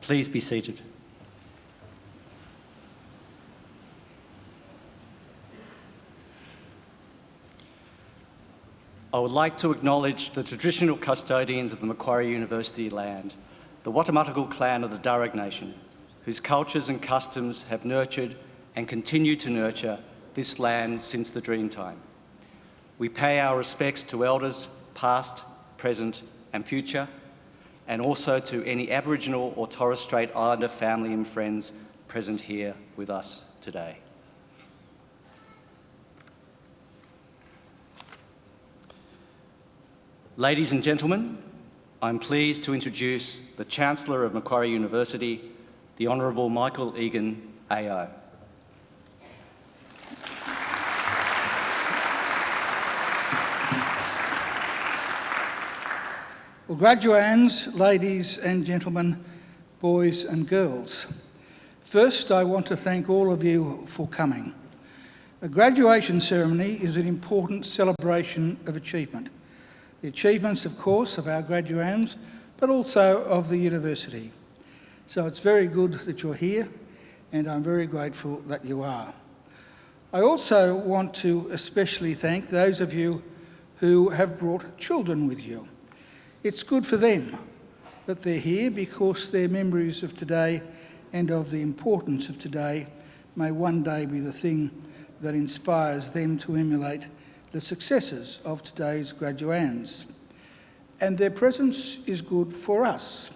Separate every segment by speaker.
Speaker 1: Please be seated. I would like to acknowledge the traditional custodians of the Macquarie University land, the Watamatagal clan of the Darug Nation, whose cultures and customs have nurtured and continue to nurture this land since the Dreamtime. We pay our respects to elders, past, present and future, and also to any Aboriginal or Torres Strait Islander family and friends present here with us today. Ladies and gentlemen, I'm pleased to introduce the Chancellor of Macquarie University, the Honourable Michael Egan, AO.
Speaker 2: Well, graduands, ladies and gentlemen, boys and girls. First, I want to thank all of you for coming. A graduation ceremony is an important celebration of achievement. The achievements, of course, of our graduands, but also of the university. So it's very good that you're here, and I'm very grateful that you are. I also want to especially thank those of you who have brought children with you. It's good for them that they're here because their memories of today and of the importance of today may one day be the thing that inspires them to emulate the successes of today's graduands. And their presence is good for us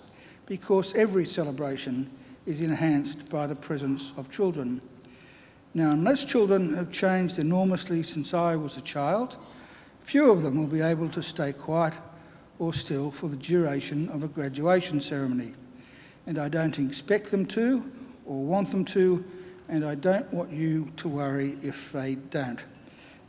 Speaker 2: because every celebration is enhanced by the presence of children. Now, unless children have changed enormously since I was a child, few of them will be able to stay quiet or still for the duration of a graduation ceremony. And I don't expect them to or want them to, and I don't want you to worry if they don't.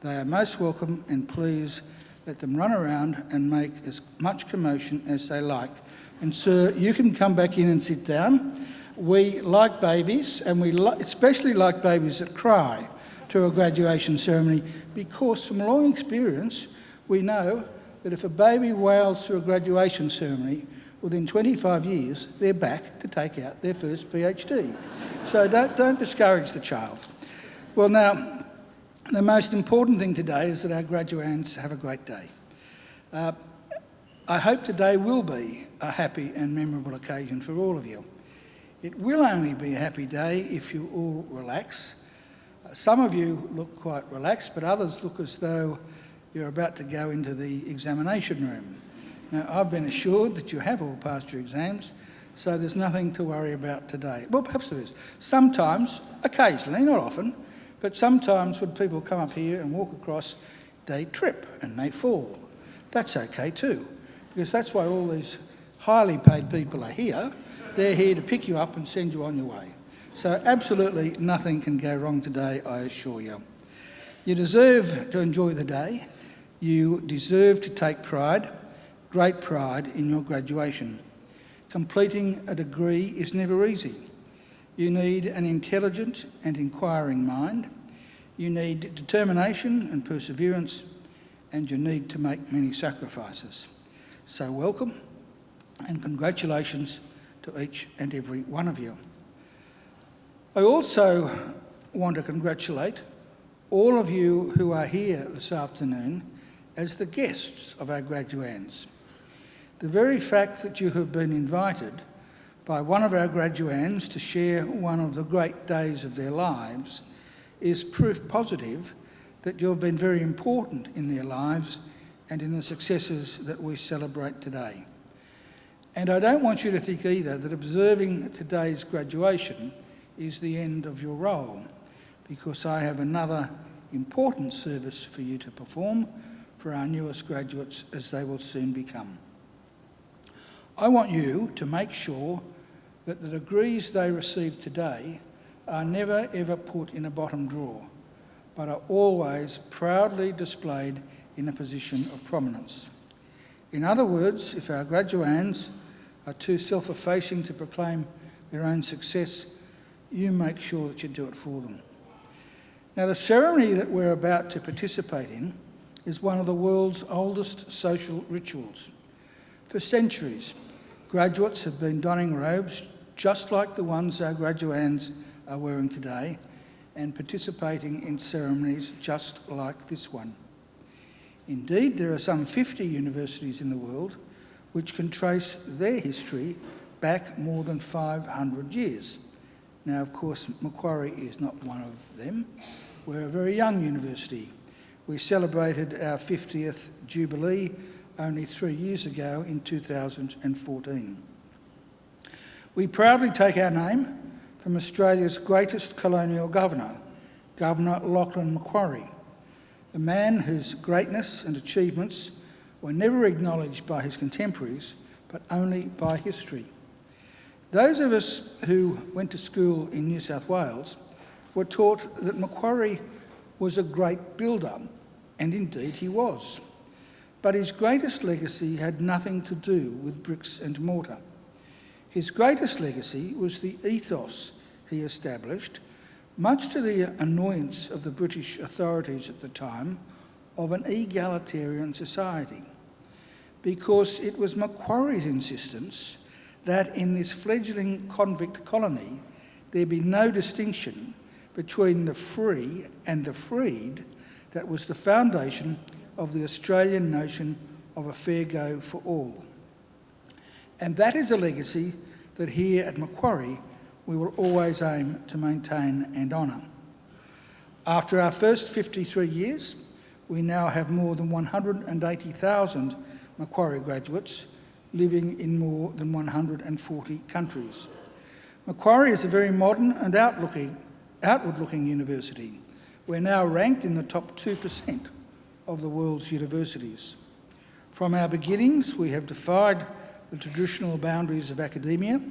Speaker 2: They are most welcome, and please let them run around and make as much commotion as they like. And sir, you can come back in and sit down. We like babies, and we especially like babies that cry to a graduation ceremony, because from long experience, we know that if a baby wails through a graduation ceremony, within 25 years, they're back to take out their first PhD. So don't discourage the child. Well, now, the most important thing today is that our graduands have a great day. I hope today will be a happy and memorable occasion for all of you. It will only be a happy day if you all relax. Some of you look quite relaxed, but others look as though you're about to go into the examination room. Now, I've been assured that you have all passed your exams, so there's nothing to worry about today. Well, perhaps there is. Sometimes, occasionally, not often, but sometimes when people come up here and walk across, they trip and they fall. That's okay too, because that's why all these highly paid people are here. They're here to pick you up and send you on your way. So absolutely nothing can go wrong today, I assure you. You deserve to enjoy the day. You deserve to take pride, great pride, in your graduation. Completing a degree is never easy. You need an intelligent and inquiring mind. You need determination and perseverance, and you need to make many sacrifices. So welcome and congratulations to each and every one of you. I also want to congratulate all of you who are here this afternoon as the guests of our graduands. The very fact that you have been invited by one of our graduands to share one of the great days of their lives is proof positive that you've been very important in their lives and in the successes that we celebrate today. And I don't want you to think either that observing today's graduation is the end of your role, because I have another important service for you to perform for our newest graduates, as they will soon become. I want you to make sure that the degrees they receive today are never ever put in a bottom drawer, but are always proudly displayed in a position of prominence. In other words, if our graduands are too self-effacing to proclaim their own success, you make sure that you do it for them. Now, the ceremony that we're about to participate in is one of the world's oldest social rituals. For centuries, graduates have been donning robes just like the ones our graduands are wearing today, and participating in ceremonies just like this one. Indeed, there are some 50 universities in the world which can trace their history back more than 500 years. Now, of course, Macquarie is not one of them. We're a very young university. We celebrated our 50th Jubilee only 3 years ago in 2014. We proudly take our name from Australia's greatest colonial governor, Governor Lachlan Macquarie, a man whose greatness and achievements were never acknowledged by his contemporaries, but only by history. Those of us who went to school in New South Wales were taught that Macquarie was a great builder, and indeed he was. But his greatest legacy had nothing to do with bricks and mortar. His greatest legacy was the ethos he established, much to the annoyance of the British authorities at the time, of an egalitarian society, because it was Macquarie's insistence that in this fledgling convict colony there be no distinction between the free and the freed that was the foundation of the Australian notion of a fair go for all. And that is a legacy that here at Macquarie we will always aim to maintain and honour. After our first 53 years, we now have more than 180,000 Macquarie graduates living in more than 140 countries. Macquarie is a very modern and outward-looking university. We're now ranked in the top 2% of the world's universities. From our beginnings, we have defied the traditional boundaries of academia.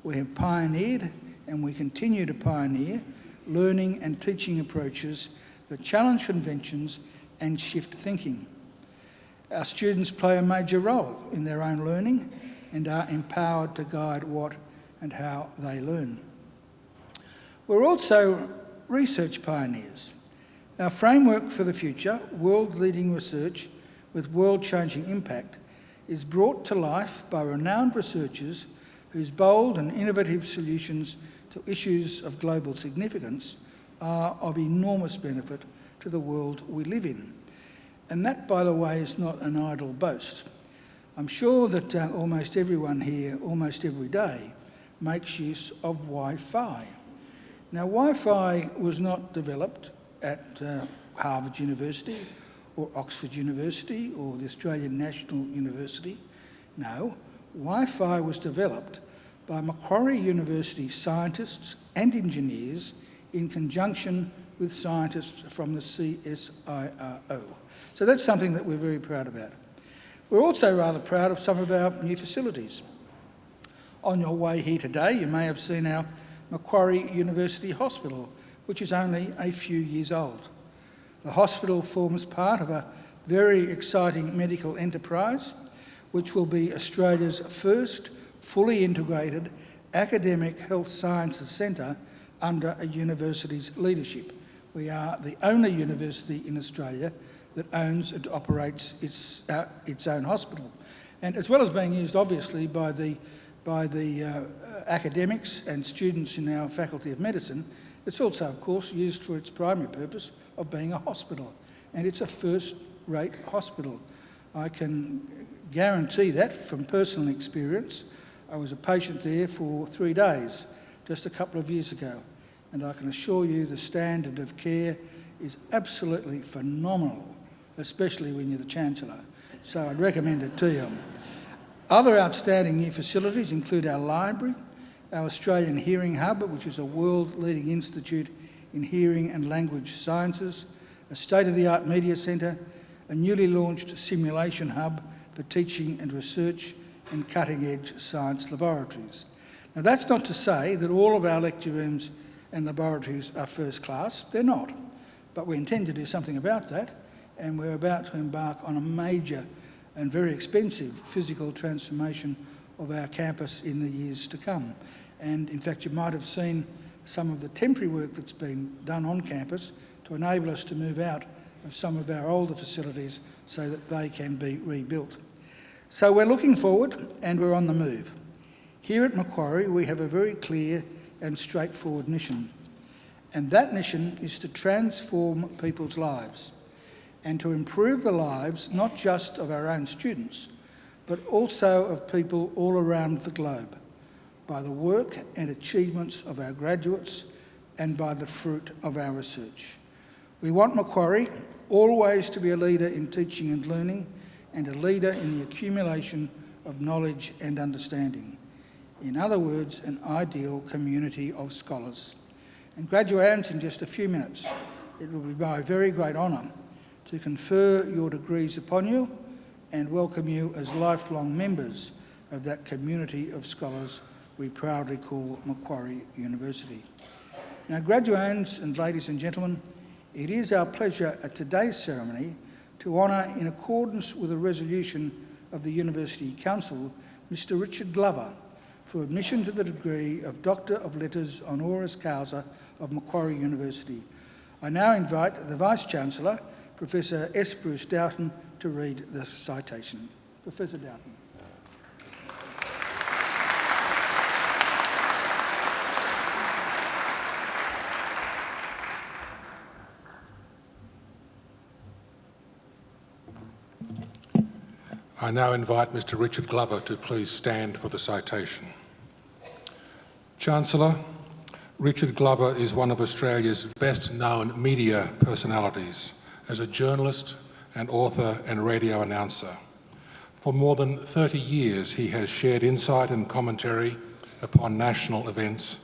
Speaker 2: We have pioneered, and we continue to pioneer, learning and teaching approaches that challenge conventions and shift thinking. Our students play a major role in their own learning and are empowered to guide what and how they learn. We're also research pioneers. Our framework for the future, world-leading research with world-changing impact, is brought to life by renowned researchers whose bold and innovative solutions to issues of global significance are of enormous benefit to the world we live in. And that, by the way, is not an idle boast. I'm sure that almost everyone here, almost every day, makes use of Wi-Fi. Now, Wi-Fi was not developed at Harvard University or Oxford University or the Australian National University. No, Wi-Fi was developed by Macquarie University scientists and engineers in conjunction with scientists from the CSIRO. So that's something that we're very proud about. We're also rather proud of some of our new facilities. On your way here today, you may have seen our Macquarie University Hospital, which is only a few years old. The hospital forms part of a very exciting medical enterprise, which will be Australia's first fully integrated academic health sciences centre under a university's leadership. We are the only university in Australia that owns and operates its own hospital. And as well as being used, obviously, by the academics and students in our Faculty of Medicine, it's also, of course, used for its primary purpose of being a hospital. And it's a first-rate hospital. I can guarantee that from personal experience. I was a patient there for 3 days just a couple of years ago, and I can assure you the standard of care is absolutely phenomenal, especially when you're the Chancellor. So I'd recommend it to you. Other outstanding new facilities include our library, our Australian Hearing Hub, which is a world-leading institute in hearing and language sciences, a state-of-the-art media centre, a newly launched simulation hub for teaching and research, and cutting-edge science laboratories. Now, that's not to say that all of our lecture rooms and laboratories are first class. They're not. But we intend to do something about that, and we're about to embark on a major and very expensive physical transformation of our campus in the years to come. And in fact, you might have seen some of the temporary work that's been done on campus to enable us to move out of some of our older facilities so that they can be rebuilt. So we're looking forward and we're on the move. Here at Macquarie, we have a very clear and straightforward mission, and that mission is to transform people's lives and to improve the lives not just of our own students, but also of people all around the globe by the work and achievements of our graduates and by the fruit of our research. We want Macquarie always to be a leader in teaching and learning and a leader in the accumulation of knowledge and understanding. In other words, an ideal community of scholars. And graduates, in just a few minutes, it will be my very great honour to confer your degrees upon you and welcome you as lifelong members of that community of scholars we proudly call Macquarie University. Now, graduates and ladies and gentlemen, it is our pleasure at today's ceremony to honour, in accordance with a resolution of the University Council, Mr Richard Glover for admission to the degree of Doctor of Letters Honoris Causa of Macquarie University. I now invite the Vice-Chancellor, Professor S. Bruce Doughton, to read the citation. Professor Doughton.
Speaker 3: I now invite Mr Richard Glover to please stand for the citation. Chancellor, Richard Glover is one of Australia's best-known media personalities as a journalist and author and radio announcer. For more than 30 years, he has shared insight and commentary upon national events,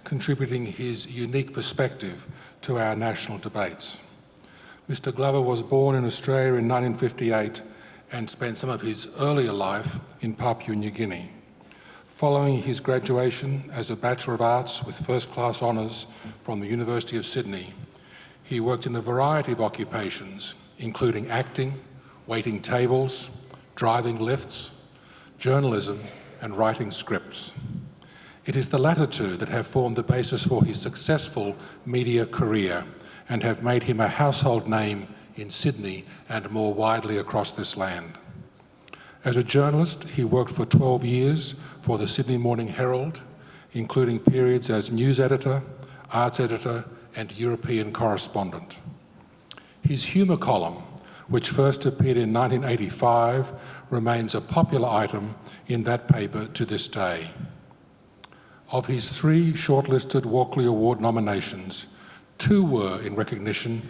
Speaker 3: contributing his unique perspective to our national debates. Mr Glover was born in Australia in 1958 and spent some of his earlier life in Papua New Guinea. Following his graduation as a Bachelor of Arts with first-class honours from the University of Sydney, he worked in a variety of occupations, including acting, waiting tables, driving lifts, journalism, and writing scripts. It is the latter two that have formed the basis for his successful media career and have made him a household name in Sydney and more widely across this land. As a journalist, he worked for 12 years for the Sydney Morning Herald, including periods as news editor, arts editor, and European correspondent. His humour column, which first appeared in 1985, remains a popular item in that paper to this day. Of his 3 shortlisted Walkley Award nominations, 2 were in recognition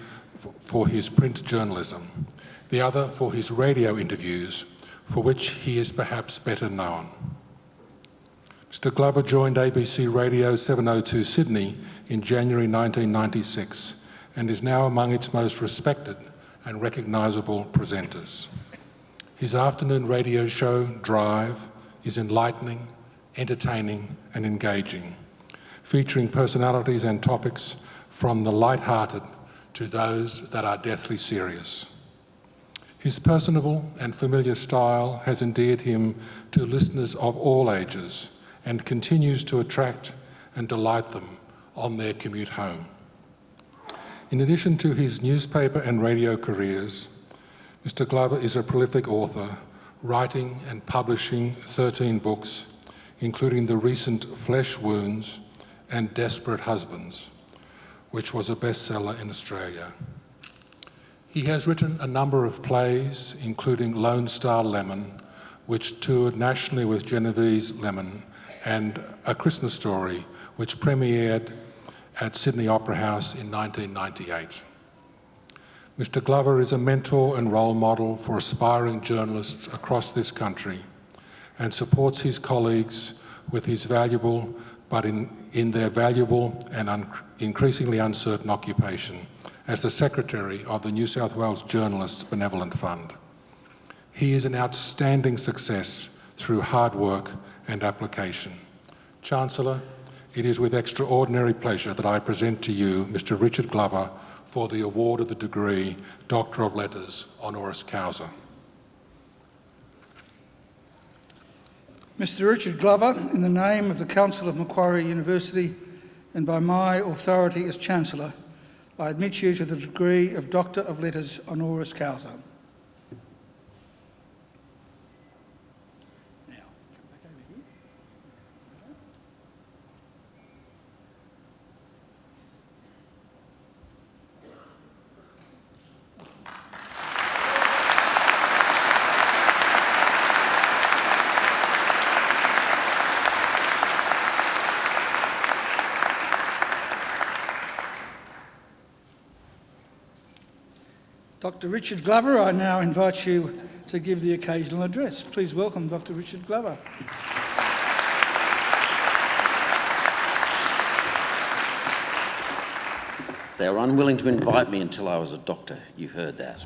Speaker 3: for his print journalism, the other for his radio interviews, for which he is perhaps better known. Mr Glover joined ABC Radio 702 Sydney in January 1996 and is now among its most respected and recognisable presenters. His afternoon radio show, Drive, is enlightening, entertaining and engaging, featuring personalities and topics from the light-hearted to those that are deathly serious. His personable and familiar style has endeared him to listeners of all ages and continues to attract and delight them on their commute home. In addition to his newspaper and radio careers, Mr Glover is a prolific author, writing and publishing 13 books, including the recent Flesh Wounds and Desperate Husbands, which was a bestseller in Australia. He has written a number of plays, including Lone Star Lemon, which toured nationally with Genovese Lemon, and A Christmas Story, which premiered at Sydney Opera House in 1998. Mr Glover is a mentor and role model for aspiring journalists across this country and supports his colleagues with his valuable, but in their valuable and increasingly uncertain occupation as the Secretary of the New South Wales Journalists Benevolent Fund. He is an outstanding success through hard work and application. Chancellor, it is with extraordinary pleasure that I present to you Mr Richard Glover for the award of the degree Doctor of Letters Honoris Causa.
Speaker 2: Mr Richard Glover, in the name of the Council of Macquarie University and by my authority as Chancellor, I admit you to the degree of Doctor of Letters Honoris Causa. Now, come back over here. Dr. Richard Glover, I now invite you to give the occasional address. Please welcome Dr. Richard Glover.
Speaker 4: They were unwilling to invite me until I was a doctor. You heard that.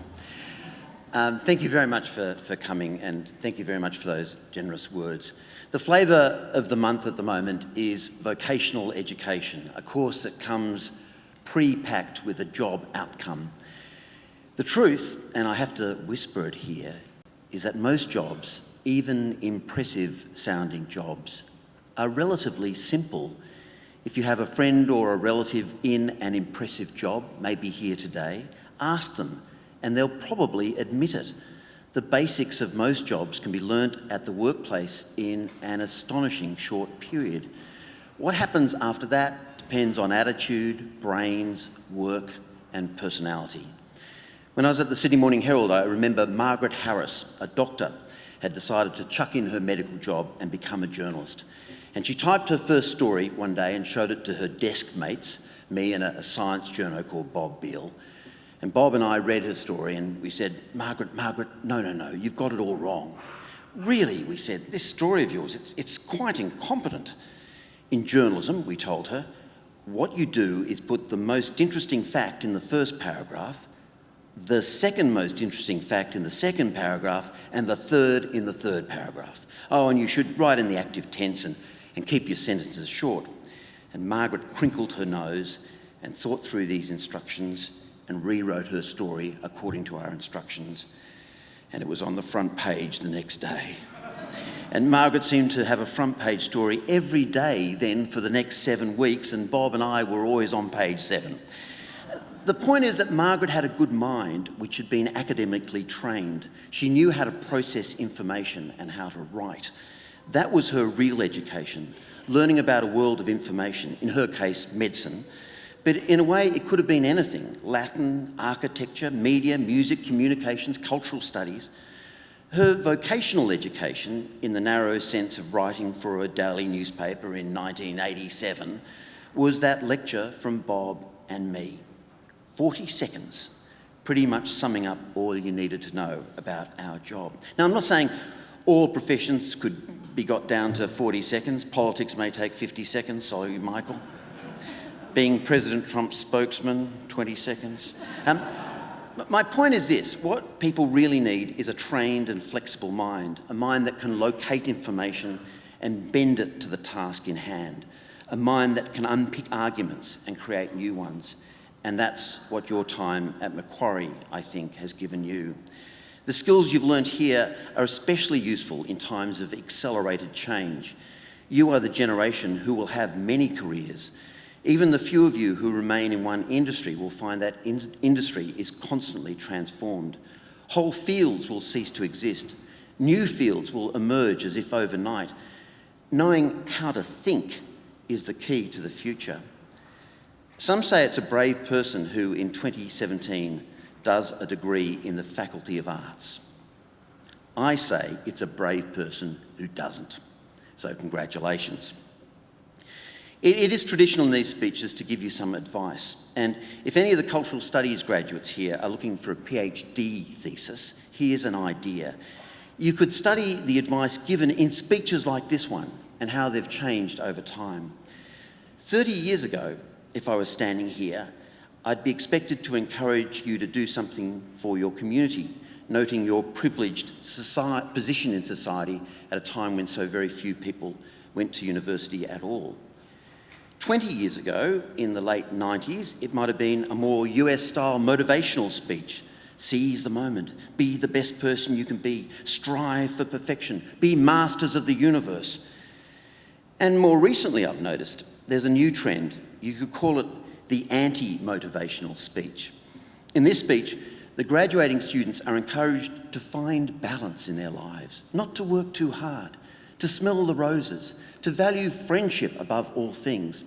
Speaker 4: Thank you very much for coming, and thank you very much for those generous words. The flavour of the month at the moment is vocational education, a course that comes pre-packed with a job outcome. The truth, and I have to whisper it here, is that most jobs, even impressive sounding jobs, are relatively simple. If you have a friend or a relative in an impressive job, maybe here today, ask them and they'll probably admit it. The basics of most jobs can be learnt at the workplace in an astonishing short period. What happens after that depends on attitude, brains, work and personality. When I was at the Sydney Morning Herald, I remember Margaret Harris, a doctor, had decided to chuck in her medical job and become a journalist. And she typed her first story one day and showed it to her desk mates, me and a science journo called Bob Beale. And Bob and I read her story and we said, Margaret, no, you've got it all wrong. Really, we said, this story of yours, it's quite incompetent. In journalism, we told her, what you do is put the most interesting fact in the first paragraph, the second most interesting fact in the second paragraph, and the third in the third paragraph. Oh, and you should write in the active tense and keep your sentences short. And Margaret crinkled her nose and thought through these instructions and rewrote her story according to our instructions. And it was on the front page the next day. And Margaret seemed to have a front page story every day then for the next 7 weeks, and Bob and I were always on page 7. The point is that Margaret had a good mind which had been academically trained. She knew how to process information and how to write. That was her real education, learning about a world of information, in her case, medicine. But in a way, it could have been anything: Latin, architecture, media, music, communications, cultural studies. Her vocational education, in the narrow sense of writing for a daily newspaper in 1987, was that lecture from Bob and me. 40 seconds, pretty much summing up all you needed to know about our job. Now, I'm not saying all professions could be got down to 40 seconds. Politics may take 50 seconds, sorry, Michael. Being President Trump's spokesman, 20 seconds. My point is this: what people really need is a trained and flexible mind, a mind that can locate information and bend it to the task in hand, a mind that can unpick arguments and create new ones. And that's what your time at Macquarie, I think, has given you. The skills you've learnt here are especially useful in times of accelerated change. You are the generation who will have many careers. Even the few of you who remain in one industry will find that industry is constantly transformed. Whole fields will cease to exist. New fields will emerge as if overnight. Knowing how to think is the key to the future. Some say it's a brave person who, in 2017, does a degree in the Faculty of Arts. I say it's a brave person who doesn't. So congratulations. It is traditional in these speeches to give you some advice. And if any of the cultural studies graduates here are looking for a PhD thesis, here's an idea. You could study the advice given in speeches like this one and how they've changed over time. 30 years ago, if I was standing here, I'd be expected to encourage you to do something for your community, noting your privileged position in society at a time when so very few people went to university at all. 20 years ago, in the late 90s, it might have been a more US-style motivational speech. Seize the moment, be the best person you can be, strive for perfection, be masters of the universe. And more recently, I've noticed, there's a new trend. You could call it the anti-motivational speech. In this speech, the graduating students are encouraged to find balance in their lives, not to work too hard, to smell the roses, to value friendship above all things.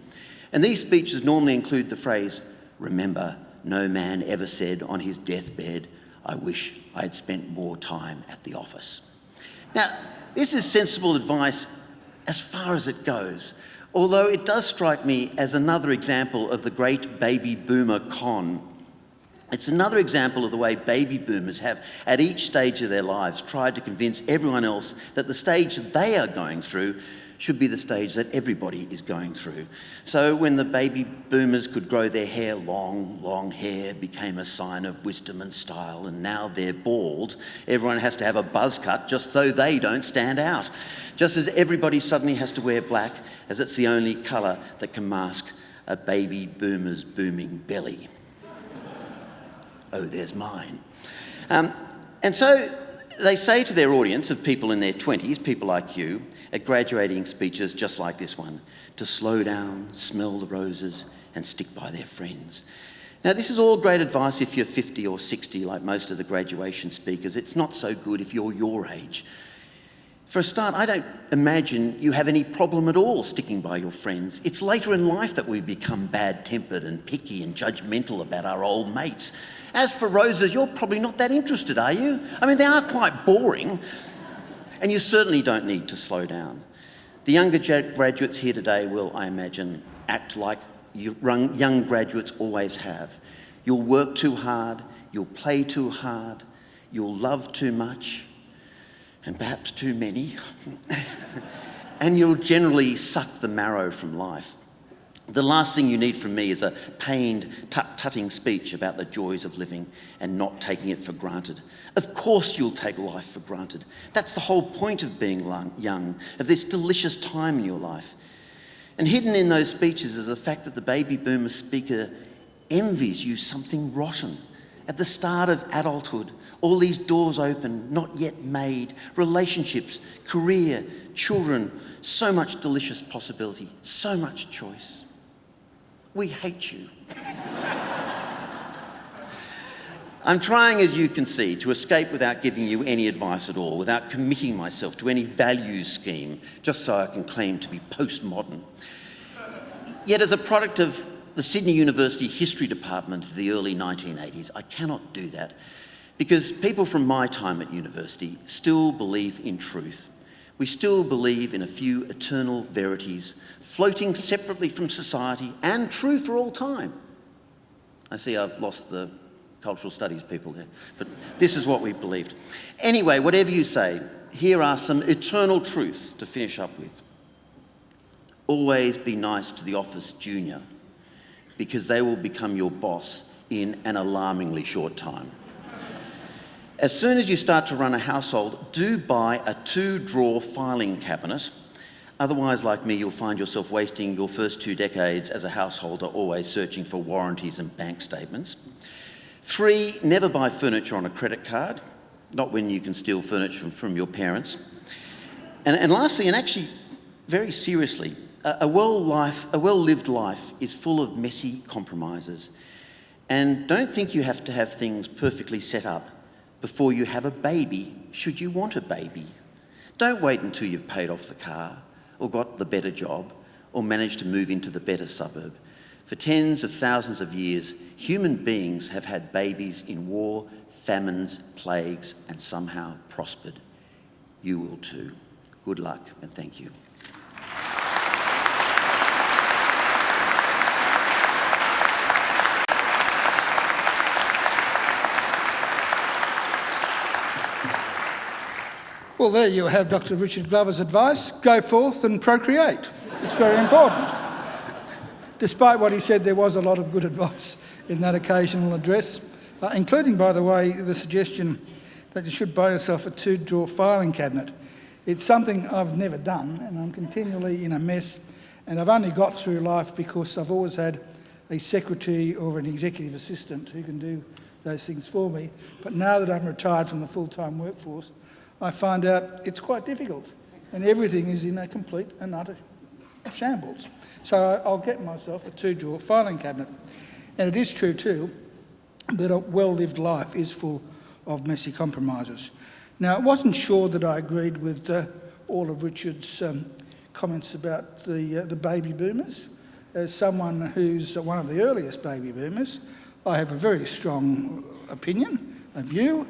Speaker 4: And these speeches normally include the phrase, "Remember, no man ever said on his deathbed, 'I wish I had spent more time at the office.'" Now, this is sensible advice as far as it goes, although it does strike me as another example of the great baby boomer con. It's another example of the way baby boomers have, at each stage of their lives, tried to convince everyone else that the stage that they are going through should be the stage that everybody is going through. So when the baby boomers could grow their hair long hair became a sign of wisdom and style, and now they're bald, everyone has to have a buzz cut just so they don't stand out. Just as everybody suddenly has to wear black, as it's the only colour that can mask a baby boomer's booming belly. Oh, there's mine. And so they say to their audience of people in their 20s, people like you, at graduating speeches just like this one, to slow down, smell the roses, and stick by their friends. Now, this is all great advice if you're 50 or 60, like most of the graduation speakers. It's not so good if you're your age. For a start, I don't imagine you have any problem at all sticking by your friends. It's later in life that we become bad-tempered and picky and judgmental about our old mates. As for roses, you're probably not that interested, are you? I mean, they are quite boring, and you certainly don't need to slow down. The younger graduates here today will, I imagine, act like young graduates always have. You'll work too hard, you'll play too hard, you'll love too much, and perhaps too many, and you'll generally suck the marrow from life. The last thing you need from me is a pained, tut-tutting speech about the joys of living and not taking it for granted. Of course you'll take life for granted. That's the whole point of being young, of this delicious time in your life. And hidden in those speeches is the fact that the baby boomer speaker envies you something rotten. At the start of adulthood, all these doors open, not yet made, relationships, career, children, so much delicious possibility, so much choice. We hate you. I'm trying, as you can see, to escape without giving you any advice at all, without committing myself to any values scheme, just so I can claim to be postmodern. Yet as a product of the Sydney University History Department of the early 1980s, I cannot do that, because people from my time at university still believe in truth. We still believe in a few eternal verities floating separately from society and true for all time. I see I've lost the cultural studies people there, but this is what we believed. Anyway, whatever you say, here are some eternal truths to finish up with. Always be nice to the office junior, because they will become your boss in an alarmingly short time. As soon as you start to run a household, do buy a 2-drawer filing cabinet. Otherwise, like me, you'll find yourself wasting your first 2 decades as a householder always searching for warranties and bank statements. 3, never buy furniture on a credit card, not when you can steal furniture from your parents. And lastly, and actually very seriously, a well-lived life is full of messy compromises. And don't think you have to have things perfectly set up before you have a baby, should you want a baby. Don't wait until you've paid off the car, or got the better job, or managed to move into the better suburb. For tens of thousands of years, human beings have had babies in war, famines, plagues, and somehow prospered. You will too. Good luck, and thank you.
Speaker 2: Well, there you have Dr. Richard Glover's advice. Go forth and procreate. It's very important. Despite what he said, there was a lot of good advice in that occasional address, including, by the way, the suggestion that you should buy yourself a 2-drawer filing cabinet. It's something I've never done, and I'm continually in a mess, and I've only got through life because I've always had a secretary or an executive assistant who can do those things for me. But now that I'm retired from the full-time workforce, I find out it's quite difficult, and everything is in a complete and utter shambles. So I'll get myself a 2-drawer filing cabinet. And it is true too that a well-lived life is full of messy compromises. Now, I wasn't sure that I agreed with all of Richard's comments about the baby boomers. As someone who's one of the earliest baby boomers, I have a very strong opinion, a view,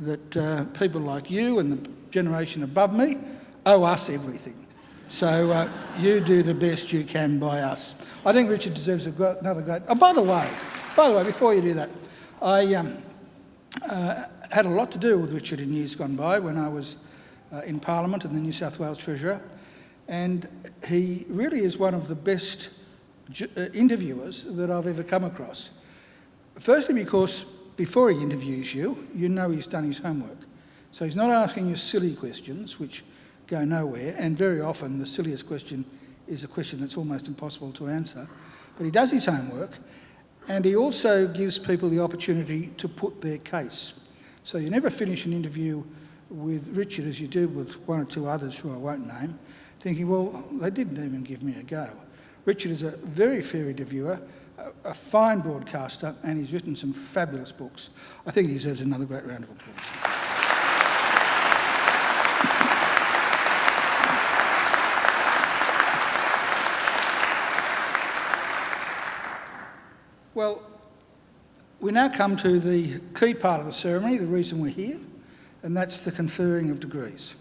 Speaker 2: that people like you and the generation above me owe us everything. So you do the best you can by us. I think Richard deserves another great... Oh, by the way, before you do that, I had a lot to do with Richard in years gone by when I was in Parliament and the New South Wales Treasurer, and he really is one of the best interviewers that I've ever come across. Firstly, because before he interviews you, you know he's done his homework. So he's not asking you silly questions which go nowhere, and very often the silliest question is a question that's almost impossible to answer. But he does his homework, and he also gives people the opportunity to put their case. So you never finish an interview with Richard as you do with one or two others who I won't name, thinking, well, they didn't even give me a go. Richard is a very fair interviewer, a fine broadcaster, and he's written some fabulous books. I think he deserves another great round of applause. Well, we now come to the key part of the ceremony, the reason we're here, and that's the conferring of degrees.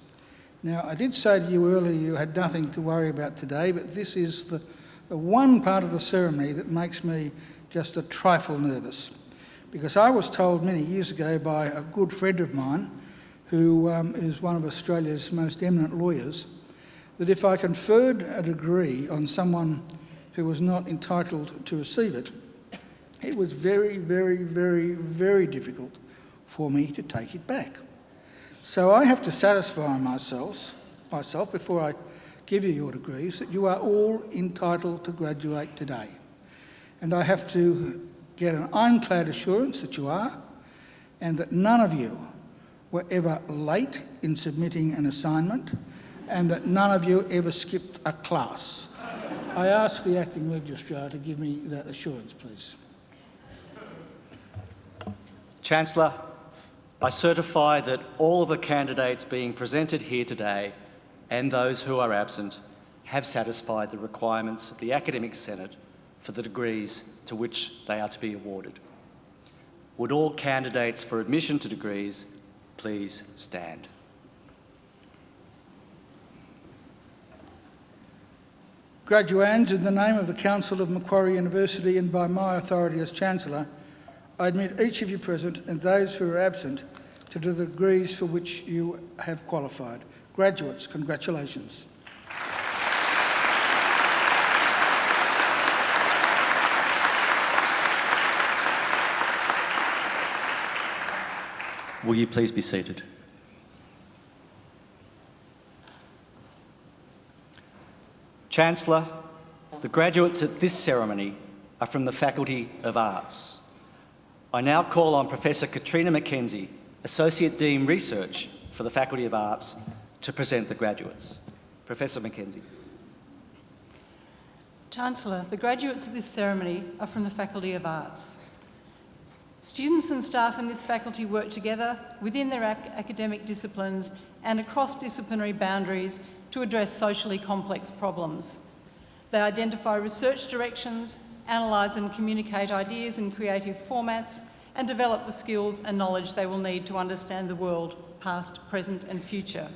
Speaker 2: Now, I did say to you earlier you had nothing to worry about today, but this is the one part of the ceremony that makes me just a trifle nervous, because I was told many years ago by a good friend of mine, who is one of Australia's most eminent lawyers, that if I conferred a degree on someone who was not entitled to receive it, it was very, very, very, very difficult for me to take it back. So I have to satisfy myself before I give you your degrees that you are all entitled to graduate today. And I have to get an ironclad assurance that you are, and that none of you were ever late in submitting an assignment, and that none of you ever skipped a class. I ask the acting registrar to give me that assurance, please.
Speaker 1: Chancellor, I certify that all of the candidates being presented here today and those who are absent have satisfied the requirements of the Academic Senate for the degrees to which they are to be awarded. Would all candidates for admission to degrees please stand?
Speaker 2: Graduands, in the name of the Council of Macquarie University and by my authority as Chancellor, I admit each of you present and those who are absent to the degrees for which you have qualified. Graduates, congratulations.
Speaker 1: Will you please be seated? Chancellor, the graduates at this ceremony are from the Faculty of Arts. I now call on Professor Katrina Mackenzie, Associate Dean Research for the Faculty of Arts, to present the graduates. Professor Mackenzie.
Speaker 5: Chancellor, the graduates of this ceremony are from the Faculty of Arts. Students and staff in this faculty work together within their academic disciplines and across disciplinary boundaries to address socially complex problems. They identify research directions, analyse and communicate ideas in creative formats, and develop the skills and knowledge they will need to understand the world, past, present and future.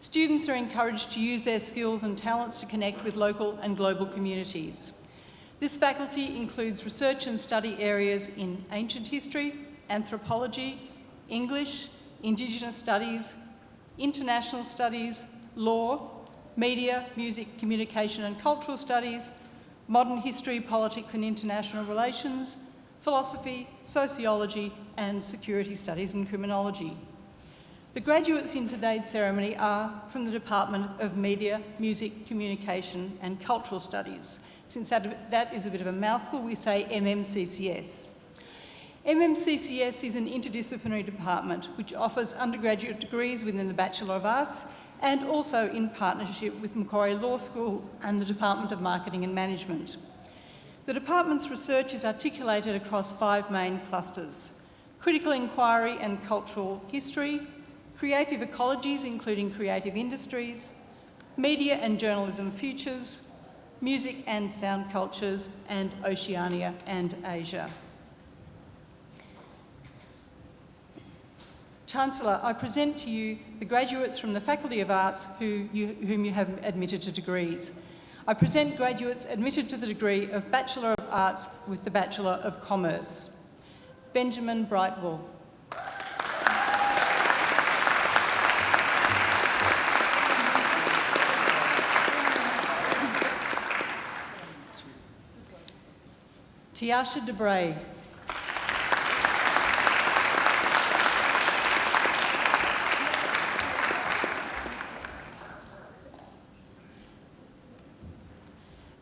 Speaker 5: Students are encouraged to use their skills and talents to connect with local and global communities. This faculty includes research and study areas in ancient history, anthropology, English, Indigenous studies, international studies, law, media, music, communication and cultural studies, modern history, politics and international relations, philosophy, sociology and security studies and criminology. The graduates in today's ceremony are from the Department of Media, Music, Communication and Cultural Studies. Since that is a bit of a mouthful, we say MMCCS. MMCCS is an interdisciplinary department which offers undergraduate degrees within the Bachelor of Arts and also in partnership with Macquarie Law School and the Department of Marketing and Management. The department's research is articulated across 5 main clusters: critical inquiry and cultural history, creative ecologies including creative industries, media and journalism futures, music and sound cultures, and Oceania and Asia. Chancellor, I present to you the graduates from the Faculty of Arts whom you have admitted to degrees. I present graduates admitted to the degree of Bachelor of Arts with the Bachelor of Commerce. Benjamin Brightwell. Tiasha Debray.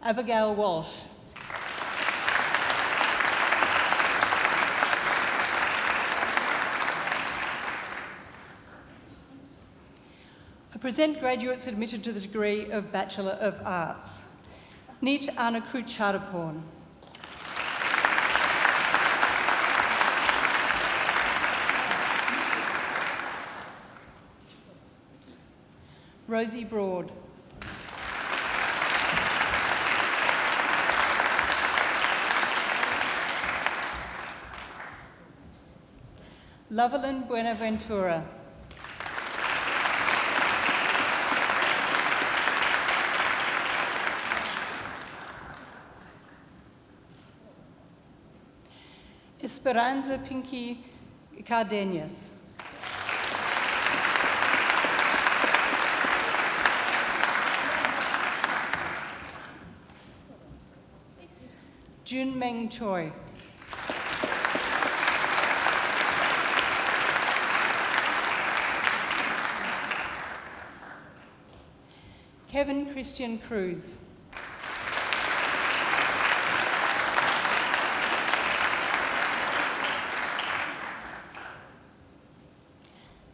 Speaker 5: Abigail Walsh. I present graduates admitted to the degree of Bachelor of Arts. Neet Anakut Chadaporn. Rosie Broad. Lovelyn Buenaventura. Esperanza Pinky Cardenas. Jun Meng Choi. Kevin Christian Cruz.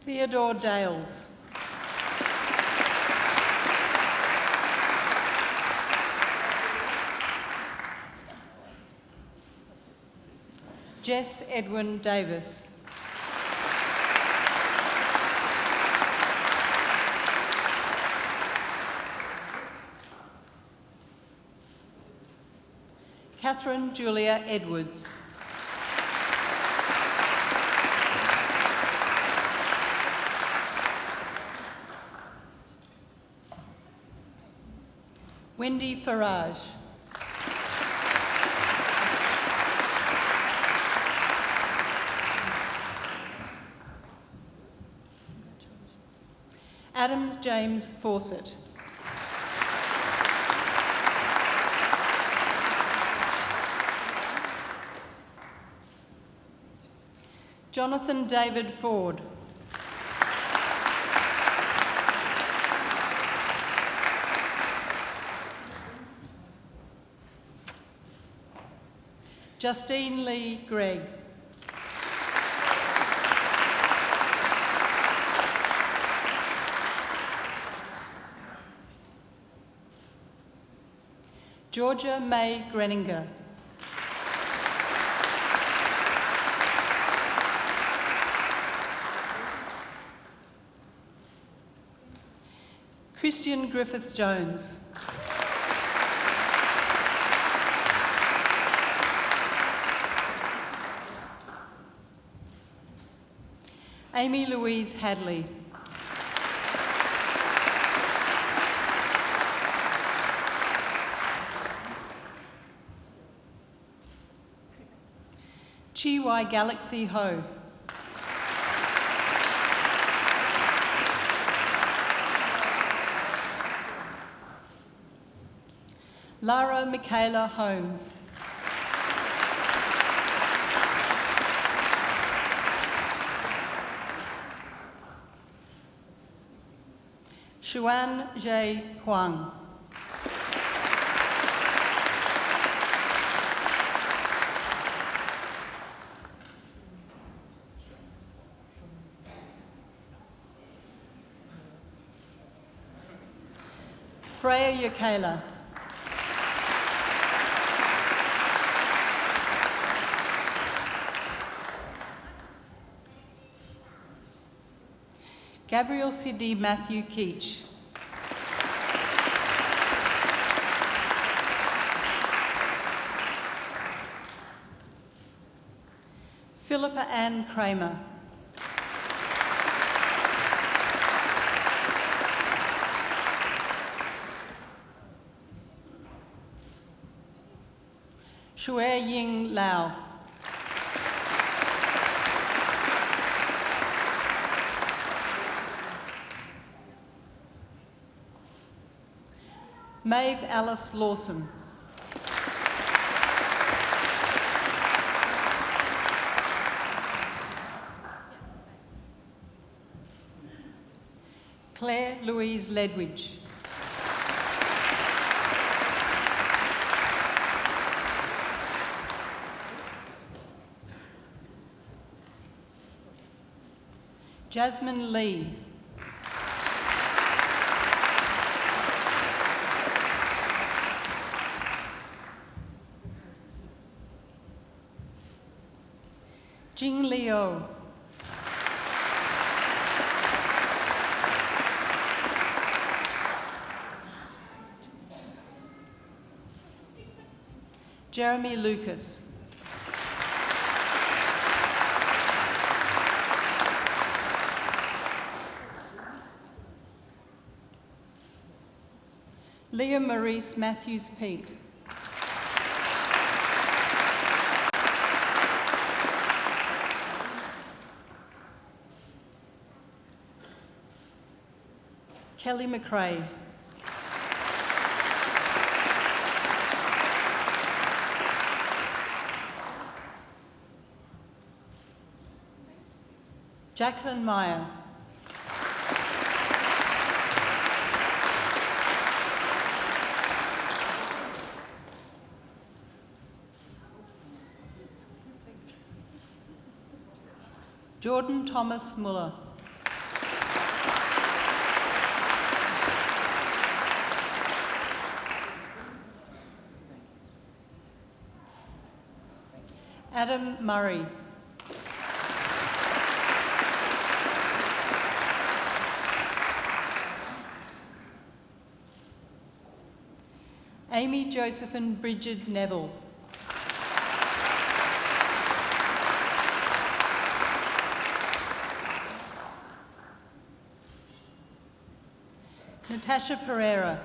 Speaker 5: Theodore Dales. Jess Edwin Davis. Catherine Julia Edwards. Wendy Farage. Adams James Fawcett. Jonathan David Ford. Justine Lee Gregg. Georgia May Greninger. Christian Griffiths-Jones. Amy Louise Hadley. Chi Y Galaxy Ho. Lara Michaela Holmes. Xuan Zhe Huang. Freya Yakela. Gabriel Sidney Matthew Keach. Philippa Ann Kramer. Shui Ying Lau. Maeve Alice Lawson. Claire Louise Ledwidge. Jasmine Lee. Jing Liu. Jeremy Lucas. Leah Maurice Matthews Peat. Kelly McRae. Jacqueline Meyer. Jordan Thomas Muller. Adam Murray. Amy Josephine Bridget Neville. Natasha Pereira.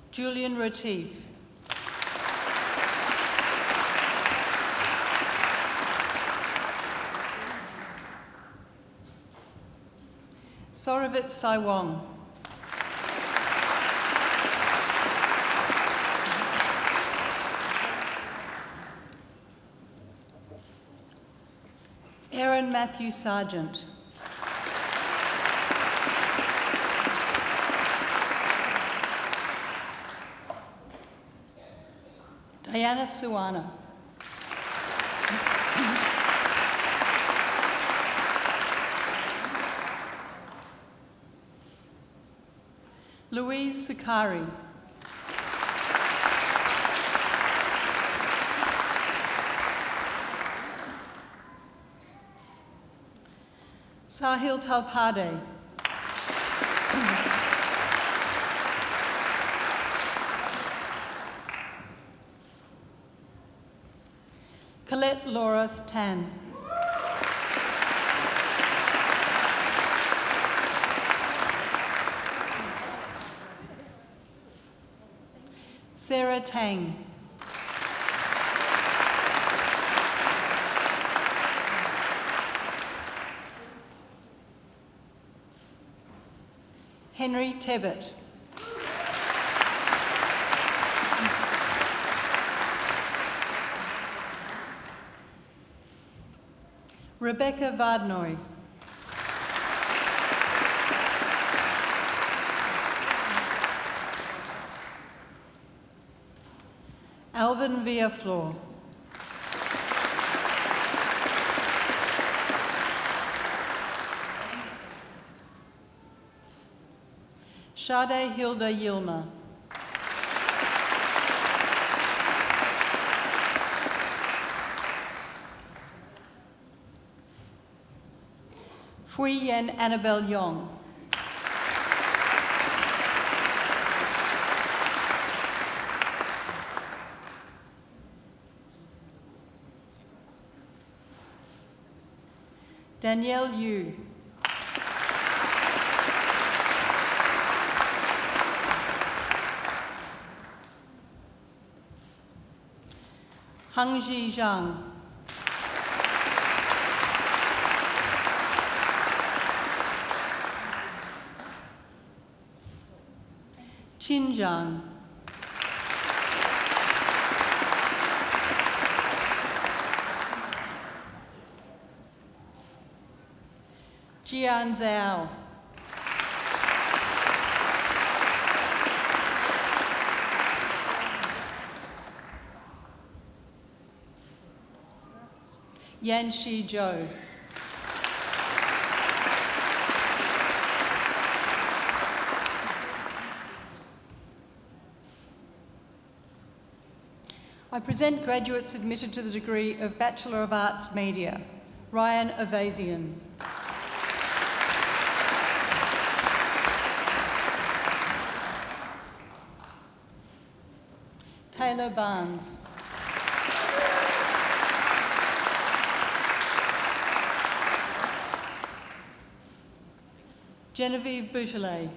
Speaker 5: Julian Retief. Soravit Saiwong. Aaron Matthew Sargent. Diana Suana. Louise Sakari. Sahil Talpade. Colette Laura Tan. Sarah Tang. Henry Tebbett. Rebecca Vardnoy. Alvin Villaflor. Sade Hilda Yilma. Fui Yen Annabelle Yong. Danielle Yu. Hangji Zhang. Xinjiang. Jianzhou. Yanxi Zhou. I present graduates admitted to the degree of Bachelor of Arts Media. Ryan Avazian. Taylor Barnes. Genevieve Boutelet.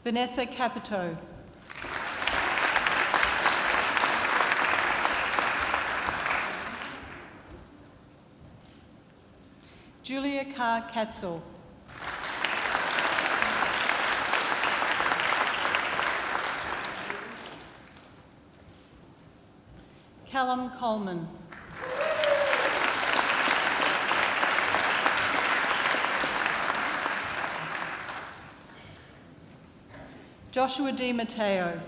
Speaker 5: Vanessa Capito. Julia Carr-Katzel. Callum Coleman. Joshua Di Matteo.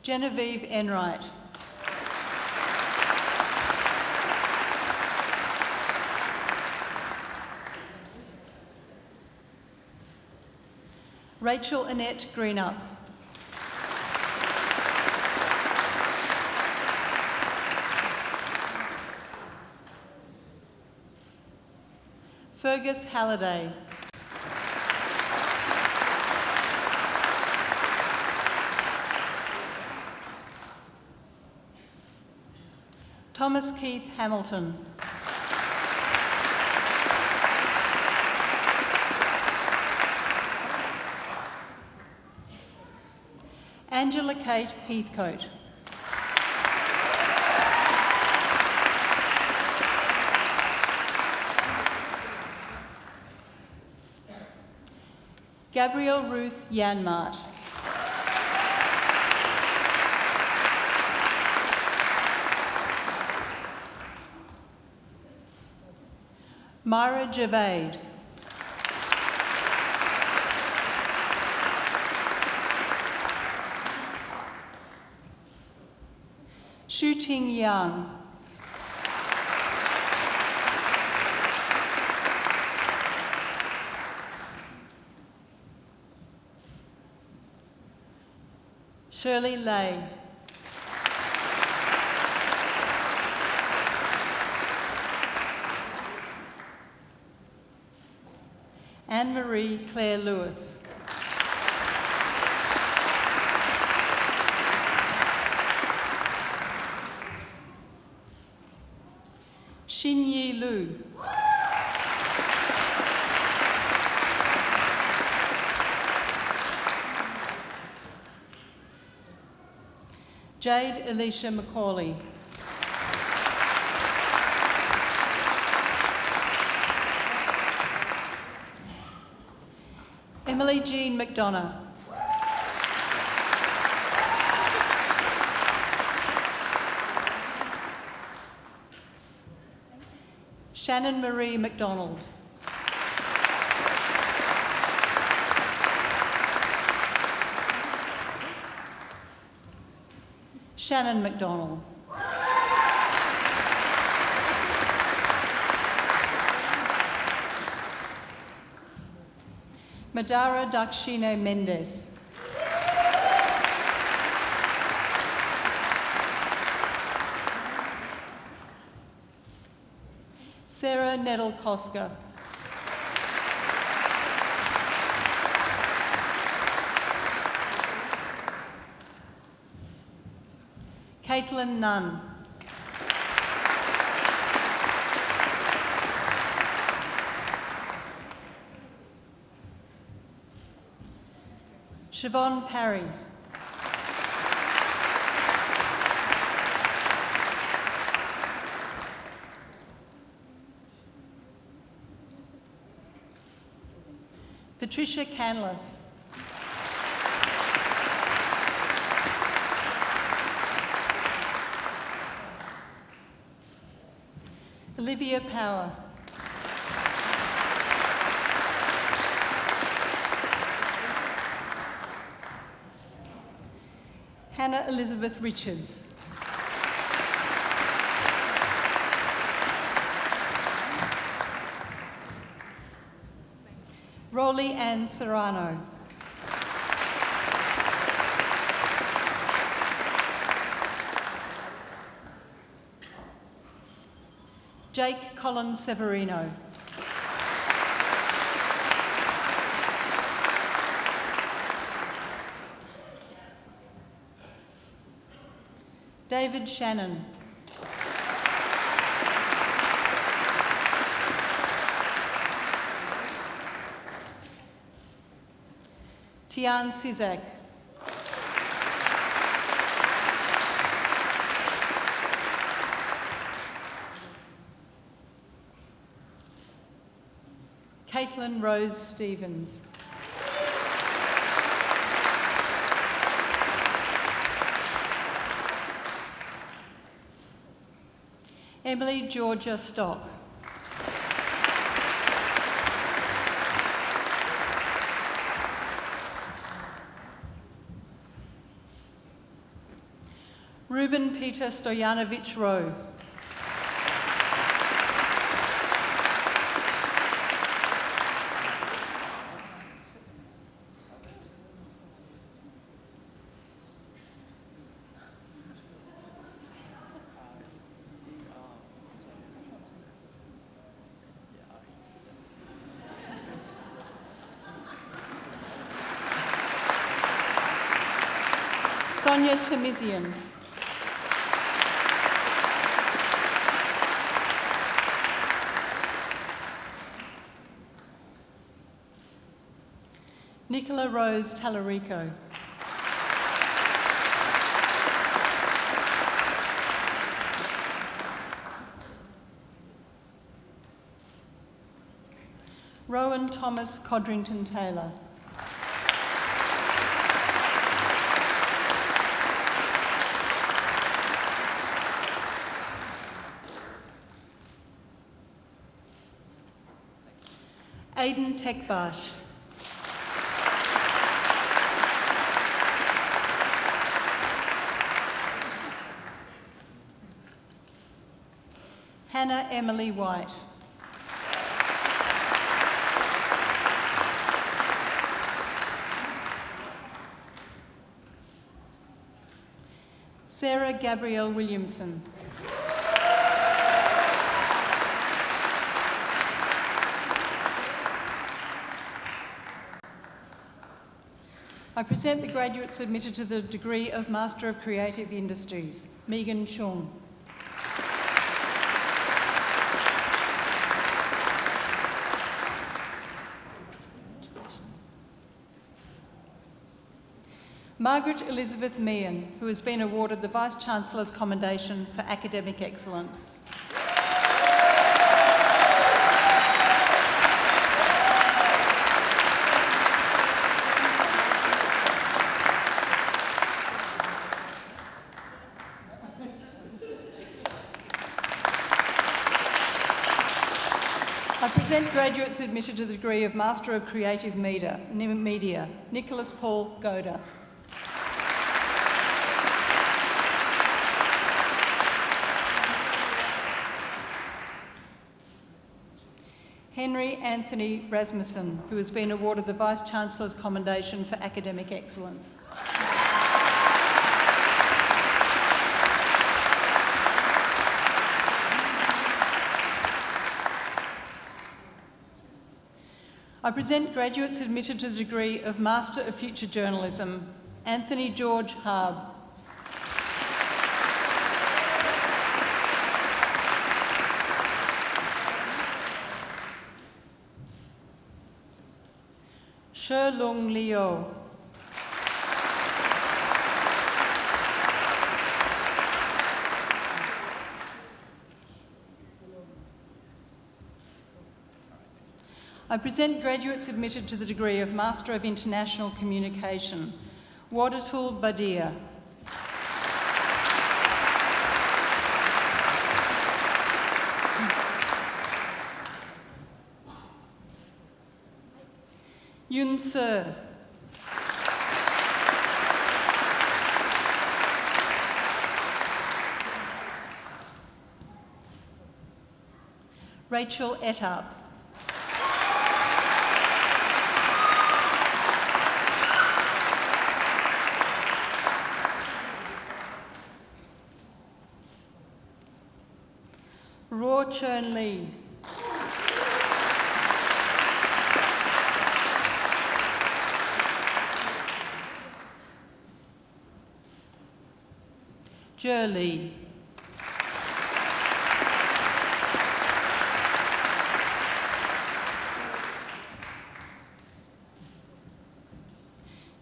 Speaker 5: Genevieve Enright. Rachel Annette Greenup. Fergus Halliday. Thomas Keith Hamilton. Angela Kate Heathcote. Gabrielle Ruth Yanmart. Myra Javade. Shu-Ting Yang. Shirley Lay. Anne-Marie Claire Lewis. Xinyi Lu. Jade Alicia Macaulay. Emily Jean McDonough. Shannon Marie McDonald. Shannon McDonald. Madara Dakshine Mendes. Sarah Nettle Koska. Caitlin Nunn. Siobhan Parry. Patricia Canless. Olivia Power. Hannah Elizabeth Richards. Rolly Ann Serrano. Jake Collins Severino. David Shannon. Tian Sizak. Caitlin Rose Stevens. Emily Georgia Stock. Ruben Peter Stoyanovich Rowe. Sonia Tamizian. Nicola Rose Tallarico. Rowan Thomas Codrington Taylor. Aidan Tekbash. Hannah Emily White. Sarah Gabrielle Williamson. I present the graduates admitted to the degree of Master of Creative Industries, Megan Chung. Margaret Elizabeth Meehan, who has been awarded the Vice-Chancellor's Commendation for Academic Excellence. I present graduates admitted to the degree of Master of Creative Media, Nicholas Paul Goda. Henry Anthony Rasmussen, who has been awarded the Vice-Chancellor's Commendation for Academic Excellence. I present graduates admitted to the degree of Master of Future Journalism, Anthony George Harb. Shi Lung Liu. I present graduates admitted to the degree of Master of International Communication, Wadatul Badia. Yun Sir. Rachel Etarp. Raw Chern Lee. Jer Lee.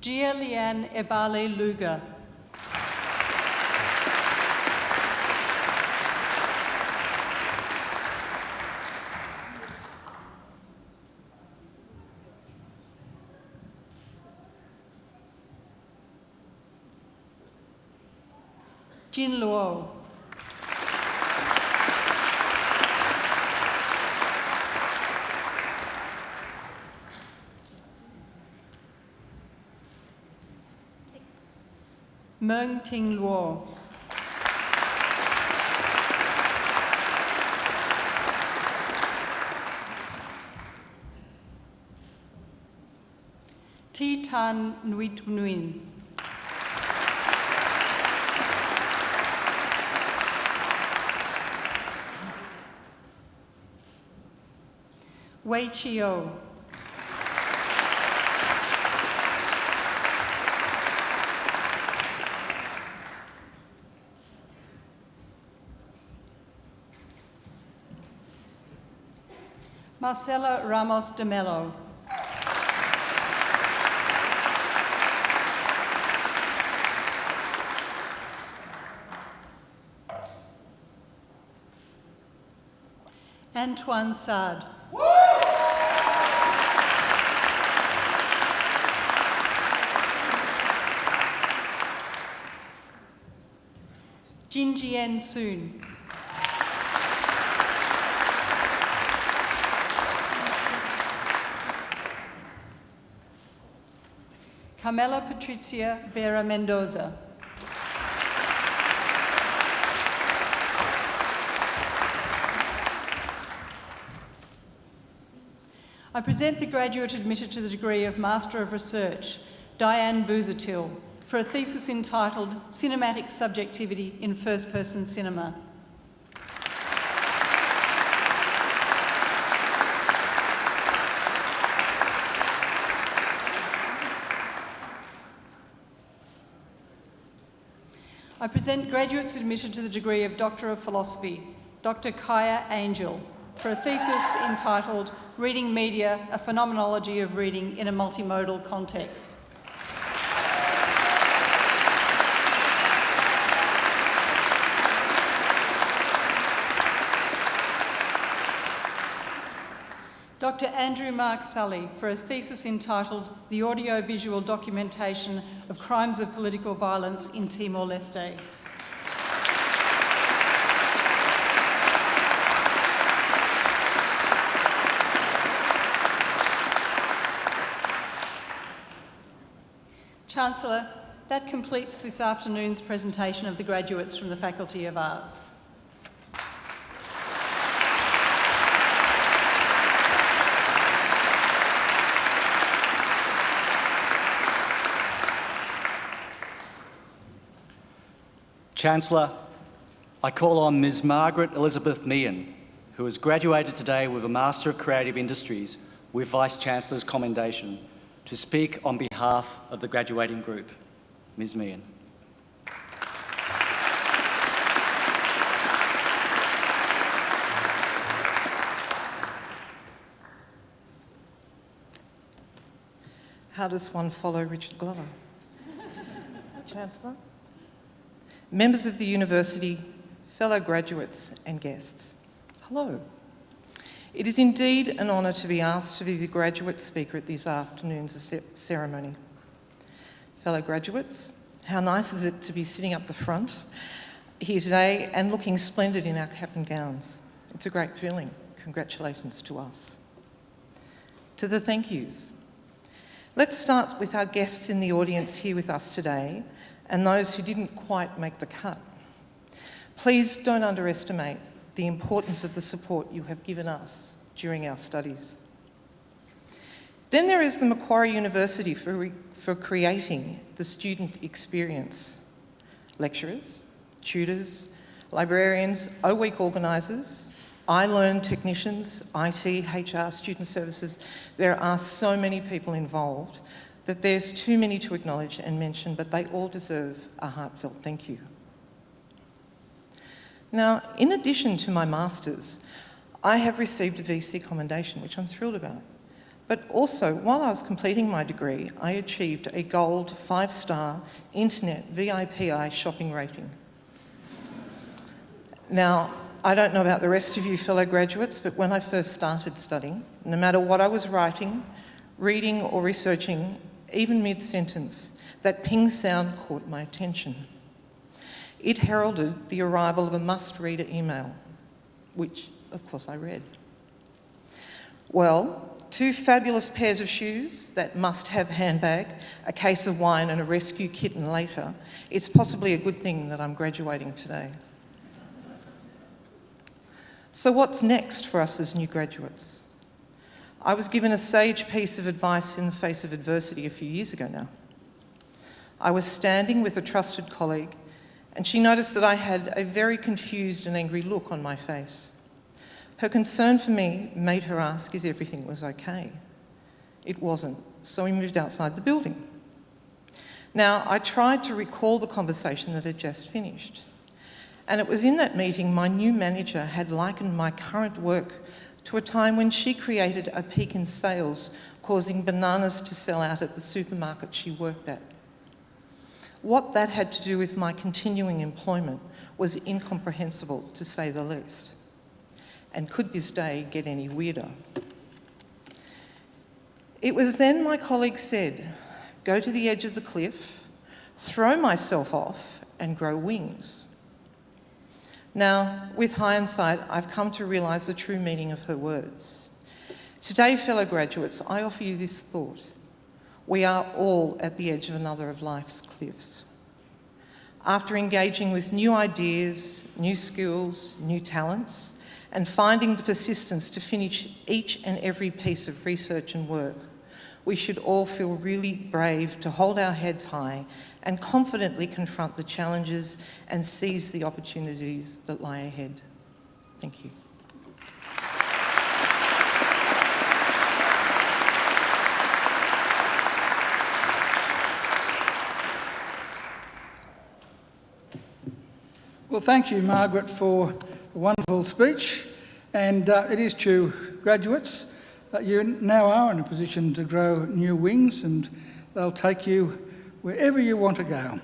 Speaker 5: Gia Lian Ebale Luga. Jin Luo. Meng Ting Luo. Thi Tan Nuit Nguyen. Wei Chio. Marcela Ramos de Mello. Antoine Sard. Jin Jian Soon. Carmela Patricia Vera Mendoza. I present the graduate admitted to the degree of Master of Research, Diane Buzatil, for a thesis entitled Cinematic Subjectivity in First-Person Cinema. I present graduates admitted to the degree of Doctor of Philosophy, Dr. Kaya Angel, for a thesis entitled Reading Media, a Phenomenology of Reading in a Multimodal Context. Dr. Andrew Mark Sully for a thesis entitled The Audio-Visual Documentation of Crimes of Political Violence in Timor-Leste. Chancellor, that completes this afternoon's presentation of the graduates from the Faculty of Arts.
Speaker 1: Chancellor, I call on Ms. Margaret Elizabeth Meehan, who has graduated today with a Master of Creative Industries with Vice-Chancellor's commendation, to speak on behalf of the graduating group. Ms. Meehan.
Speaker 6: How does one follow Richard Glover? Chancellor, members of the university, fellow graduates and guests, hello. It is indeed an honour to be asked to be the graduate speaker at this afternoon's ceremony. Fellow graduates, how nice is it to be sitting up the front here today and looking splendid in our cap and gowns. It's a great feeling. Congratulations to us. To the thank yous. Let's start with our guests in the audience here with us today and those who didn't quite make the cut. Please don't underestimate the importance of the support you have given us during our studies. Then there is the Macquarie University for creating the student experience. Lecturers, tutors, librarians, O-Week organisers, iLearn technicians, IT, HR, student services. There are so many people involved that there's too many to acknowledge and mention, but they all deserve a heartfelt thank you. Now, in addition to my Masters, I have received a VC commendation, which I'm thrilled about. But also, while I was completing my degree, I achieved a gold 5-star internet VIPI shopping rating. Now, I don't know about the rest of you fellow graduates, but when I first started studying, no matter what I was writing, reading or researching, even mid-sentence, that ping sound caught my attention. It heralded the arrival of a must-reader email, which, of course, I read. Well, 2 fabulous pairs of shoes, that must-have handbag, a case of wine and a rescue kitten later, it's possibly a good thing that I'm graduating today. So what's next for us as new graduates? I was given a sage piece of advice in the face of adversity a few years ago now. I was standing with a trusted colleague and she noticed that I had a very confused and angry look on my face. Her concern for me made her ask if everything was okay. It wasn't, so we moved outside the building. Now, I tried to recall the conversation that had just finished. And it was in that meeting my new manager had likened my current work to a time when she created a peak in sales, causing bananas to sell out at the supermarket she worked at. What that had to do with my continuing employment was incomprehensible, to say the least. And could this day get any weirder? It was then my colleague said, go to the edge of the cliff, throw myself off and grow wings. Now, with hindsight, I've come to realise the true meaning of her words. Today, fellow graduates, I offer you this thought. We are all at the edge of another of life's cliffs. After engaging with new ideas, new skills, new talents, and finding the persistence to finish each and every piece of research and work, we should all feel really brave to hold our heads high and confidently confront the challenges and seize the opportunities that lie ahead. Thank you.
Speaker 2: Well, thank you, Margaret, for a wonderful speech. And it is true, graduates, you now are in a position to grow new wings and they'll take you wherever you want to go.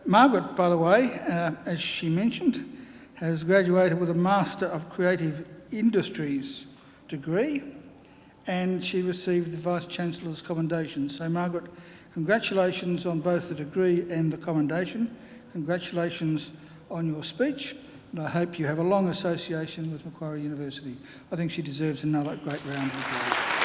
Speaker 2: Margaret, by the way, as she mentioned, has graduated with a Master of Creative Industries degree and she received the Vice-Chancellor's commendation. So, Margaret, congratulations on both the degree and the commendation. Congratulations on your speech, and I hope you have a long association with Macquarie University. I think she deserves another great round of applause.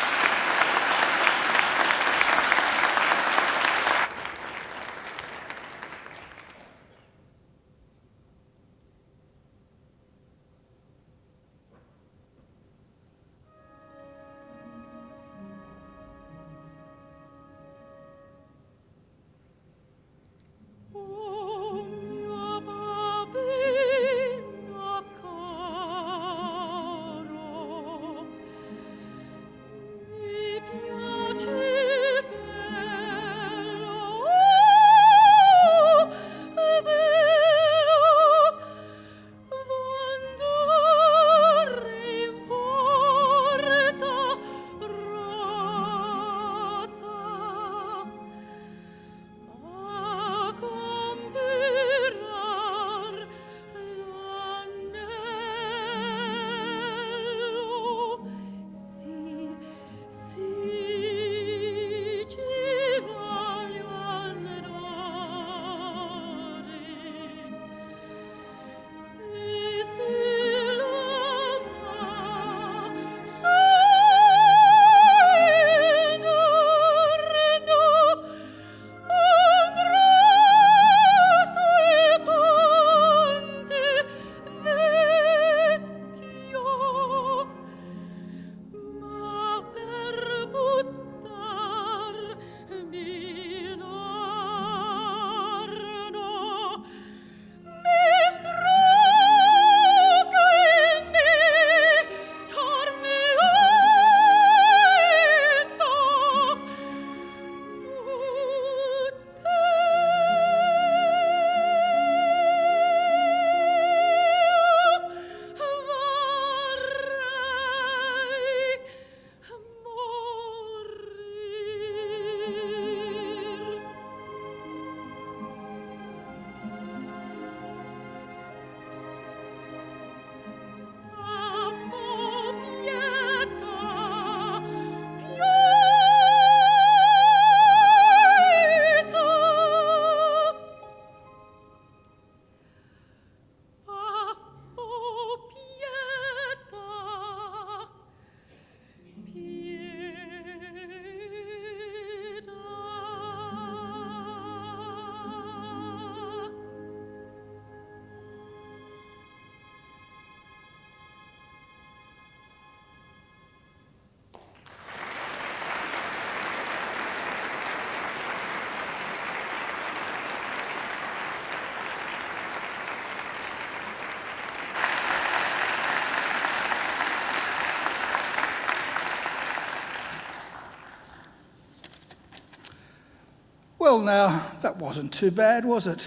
Speaker 2: Well, now, that wasn't too bad, was it?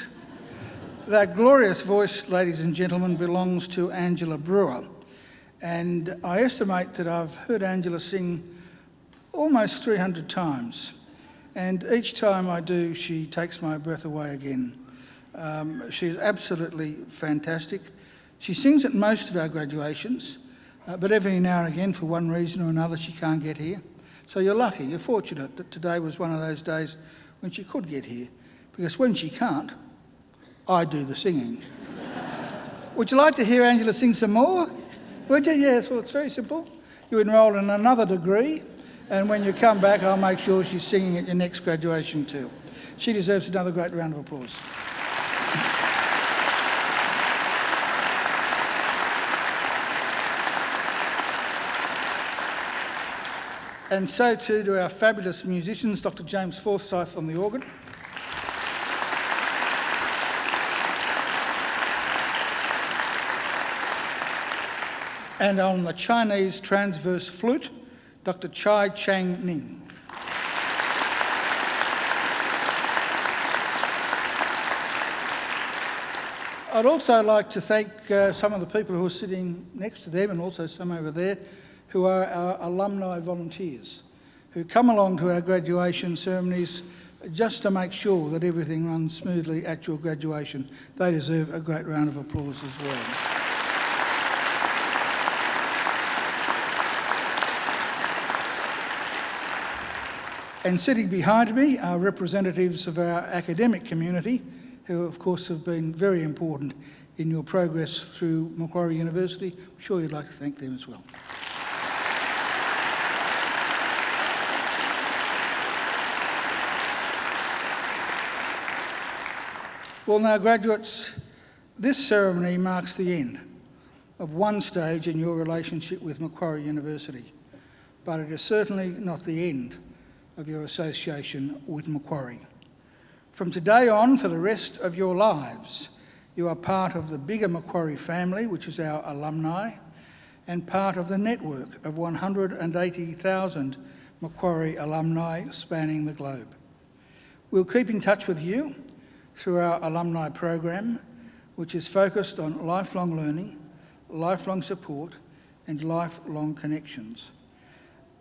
Speaker 2: That glorious voice, ladies and gentlemen, belongs to Angela Brewer. And I estimate that I've heard Angela sing almost 300 times. And each time I do, she takes my breath away again. She's absolutely fantastic. She sings at most of our graduations, but every now and again, for one reason or another, she can't get here. So you're lucky, you're fortunate that today was one of those days when she could get here, because when she can't, I do the singing. Would you like to hear Angela sing some more? Would you? Yes, well, it's very simple. You enrol in another degree, and when you come back, I'll make sure she's singing at your next graduation too. She deserves another great round of applause. And so too to our fabulous musicians, Dr. James Forsyth on the organ. And on the Chinese transverse flute, Dr. Chai Chang Ning. I'd also like to thank some of the people who are sitting next to them, and also some over there, who are our alumni volunteers, who come along to our graduation ceremonies just to make sure that everything runs smoothly at your graduation. They deserve a great round of applause as well. And sitting behind me are representatives of our academic community, who of course have been very important in your progress through Macquarie University. I'm sure you'd like to thank them as well. Well, now, graduates, this ceremony marks the end of one stage in your relationship with Macquarie University, but it is certainly not the end of your association with Macquarie. From today on, for the rest of your lives, you are part of the bigger Macquarie family, which is our alumni, and part of the network of 180,000 Macquarie alumni spanning the globe. We'll keep in touch with you through our alumni program, which is focused on lifelong learning, lifelong support, and lifelong connections.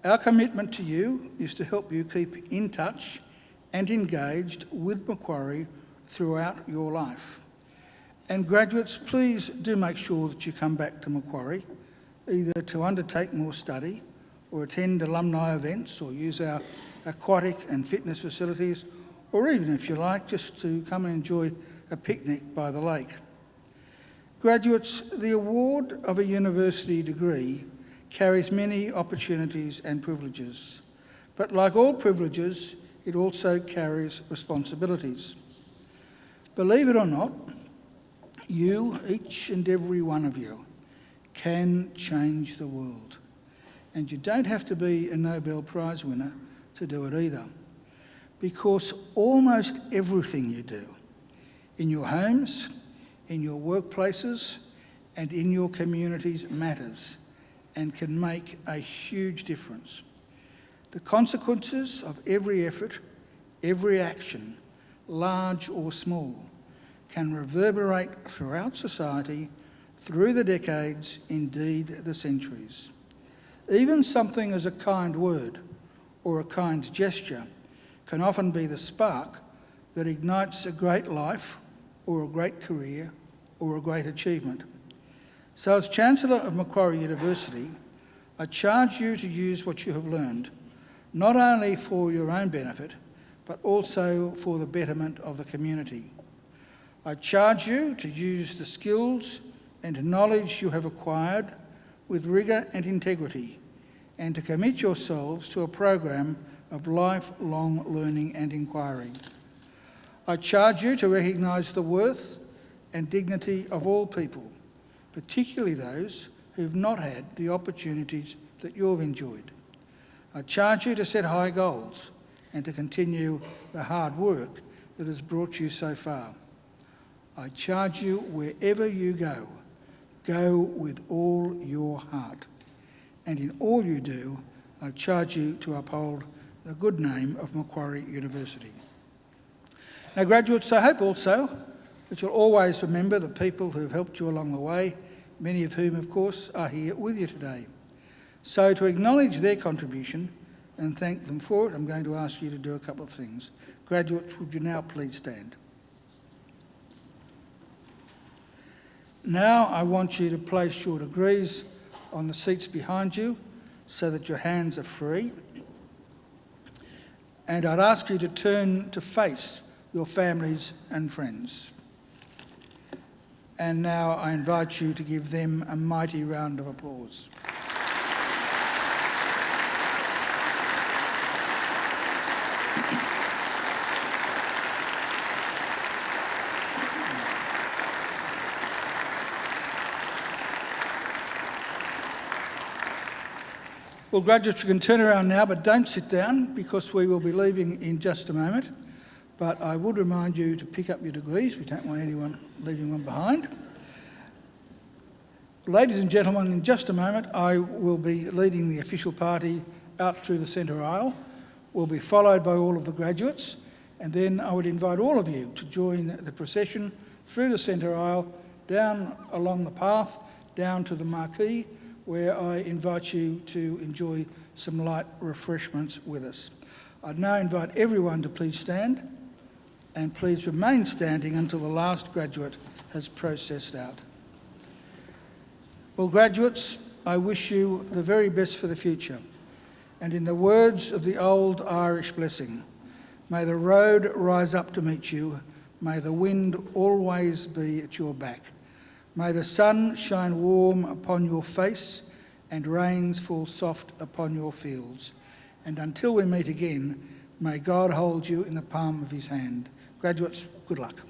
Speaker 2: Our commitment to you is to help you keep in touch and engaged with Macquarie throughout your life. And graduates, please do make sure that you come back to Macquarie, either to undertake more study or attend alumni events or use our aquatic and fitness facilities, or even, if you like, just to come and enjoy a picnic by the lake. Graduates, the award of a university degree carries many opportunities and privileges, but like all privileges, it also carries responsibilities. Believe it or not, you, each and every one of you, can change the world. And you don't have to be a Nobel Prize winner to do it either, because almost everything you do, in your homes, in your workplaces, and in your communities matters and can make a huge difference. The consequences of every effort, every action, large or small, can reverberate throughout society, through the decades, indeed the centuries. Even something as a kind word or a kind gesture can often be the spark that ignites a great life or a great career or a great achievement. So as Chancellor of Macquarie University, I charge you to use what you have learned, not only for your own benefit, but also for the betterment of the community. I charge you to use the skills and knowledge you have acquired with rigour and integrity, and to commit yourselves to a program of lifelong learning and inquiry. I charge you to recognise the worth and dignity of all people, particularly those who have not had the opportunities that you've enjoyed. I charge you to set high goals and to continue the hard work that has brought you so far. I charge you, wherever you go, go with all your heart. And in all you do, I charge you to uphold the good name of Macquarie University. Now, graduates, I hope also that you'll always remember the people who have helped you along the way, many of whom, of course, are here with you today. So to acknowledge their contribution and thank them for it, I'm going to ask you to do a couple of things. Graduates, would you now please stand? Now I want you to place your degrees on the seats behind you so that your hands are free. And I'd ask you to turn to face your families and friends. And now I invite you to give them a mighty round of applause. Well, graduates, you can turn around now, but don't sit down because we will be leaving in just a moment. But I would remind you to pick up your degrees. We don't want anyone leaving one behind. Ladies and gentlemen, in just a moment, I will be leading the official party out through the centre aisle. We'll be followed by all of the graduates, and then I would invite all of you to join the procession through the centre aisle, down along the path, down to the marquee, where I invite you to enjoy some light refreshments with us. I'd now invite everyone to please stand, and please remain standing until the last graduate has processed out. Well, graduates, I wish you the very best for the future. And in the words of the old Irish blessing, may the road rise up to meet you, may the wind always be at your back. May the sun shine warm upon your face and rains fall soft upon your fields. And until we meet again, may God hold you in the palm of his hand. Graduates, good luck.